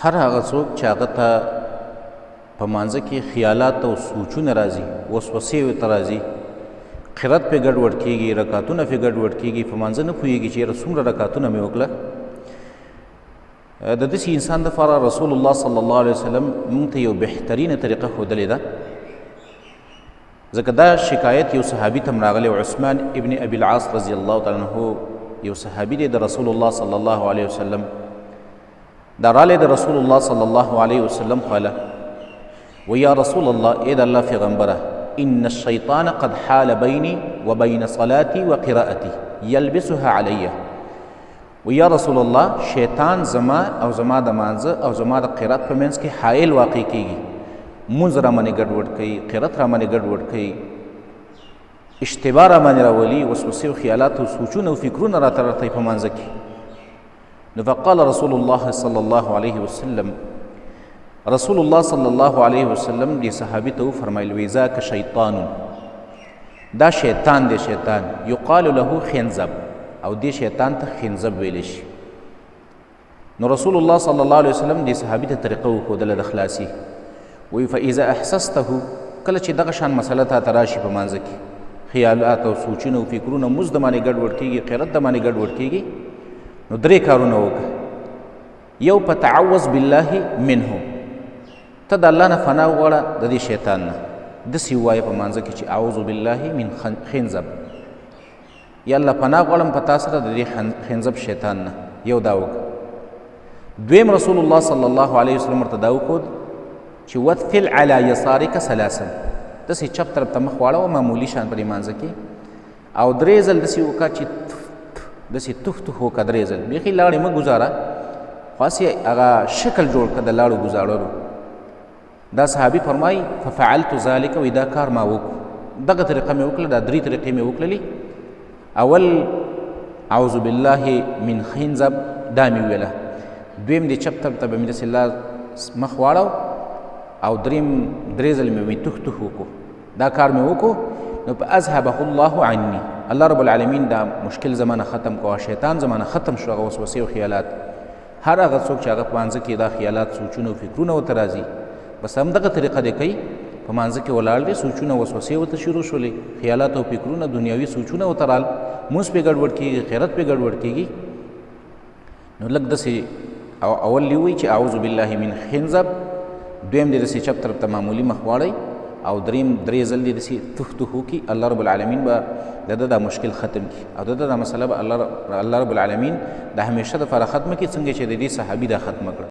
هر هغه څوک چې هغه ته په مانځه کې خیالات او سوچونه راځي، وسوسې ورته راځي، قرت پې ګډوډ کېږي، رکعتونه پې ګډوډ کېږي، په مانځه نه پوهېږي چې یاره څومره رکعتونه مې وکړه. د داسې انسان دپاره رسول الله صلی الله علیه وسلم موږ ته یو بهترینه طریقه ښودلې ده. ځکه دا شکایت یو صحابي ته هم راغلی و، عثمان ابن ابي العاص رضی الله تعالی عنه یو صحابي دی د رسول الله صلی الله علیه وسلم. دا رالی د رسول الله صلی الله علیه وسلم خواله و یا رسول الله، ای د الله پیغمبره، ان الشیطان قد حال بیني وبین صلاتي وقراءتي یلبسها علیه. و یا رسول الله، شیطان زما او زما د مانځه او زما د قرات په منځ کې حایل واقع کیږي، مونځ را باندې ګډوډ کوي، قرات را باندې ګډوډ کوي، اشتباه را باندې راولي، وسوسې او خیالات او سوچونه او فکرونه راته راته په مانځه کې. نو فقال رسول الله صلی الله علیه وسلم، رسول الله صلی الله علیه وسلم دې صحابي ته وفرمایل وی ذاک شیطان، دا شیطان دی، شیطان یقال له خنزب، او دې شیطان ته خنزب ویلی شي. نو رسول الله صلی الله علیه وسلم دې صحابي ته طریقه وښودله د خلاصي. وی فاذا احسسته، کله چې دغه شان مسله تا ته راشي په مانځه کې، خیالات او سوچونه او فکرونه مزد د باندې ګډوډ کېږي، قرت د باندې ګډوډ کېږي، نو درې کارونه وکړه. یو، په تعوذ بالله منه، ته د الله نه فنا وغواړه د دې شیطان نه. داسې ووایه په مانځه کې چې اعوذ بالله من خنزب، یا الله پناه غواړم په تا سره د دې خنزب شیطان نه. یو دا وکړه. دویم، رسول الله صلی الله علیه وسلم ورته دا وښود چې وثل علی یسارک ثلاثا، داسې چپ طرف ته مخ واړوه معمولي شان په دې مانځه کې، او درې ځل داسې وکړه چې داسې تف تف وکړه درې ځل، بیخي لاړې مه ګزاره، خاصې هغه شکل جوړ کړه د لاړو ګزارلو. دا صحابي فرمایي ففعلت ذلك، وی دا کار ما وکړو، دغه طریقه مې وکړله، دا درې طریقې مې وکړلې. اول اعوذ بالله من خنزب، دا مې وویله. دویم، د چپ طرف ته به مې داسې مخ واړو، او دریم درې ځلې مې تخ تخ وکړو، دا کار مې وکړو. نو په اذهبه الله عني، الله رب العالمین دا مشکل زمانه ختم کو، شیطان زمانه ختم شو، هغه وسوسې او خیالات. هر هغه څوک چې هغه په مانځه کې دا خیالات، سوچونه او فکرونه ورته راځي، بس همدغه طریقه دی کوي، په مانځه کې ولاړ دی، سوچونه وسوسې ورته شروع شولې، خیالات او فکرونه، دنیاوي سوچونه ورته رال، مونځ پې ګډوډ کېږي، قرت پې ګډوډ کېږي. نو لږ داسې اول یې ووایي چې اعوذ بالله من خنزب، دویم دې داسې چپ طرف ته معمولي مخ واړئ، او دریم درې ځل دې داسې تف تف وکړي، الله رب العالمین به د ده دا مشکل ختم کړي، او د ده دا مسله به الله رب العالمین د همیشه دپاره ختمه کړي، څنګه چې د دې صحابي دا ختمه کړه.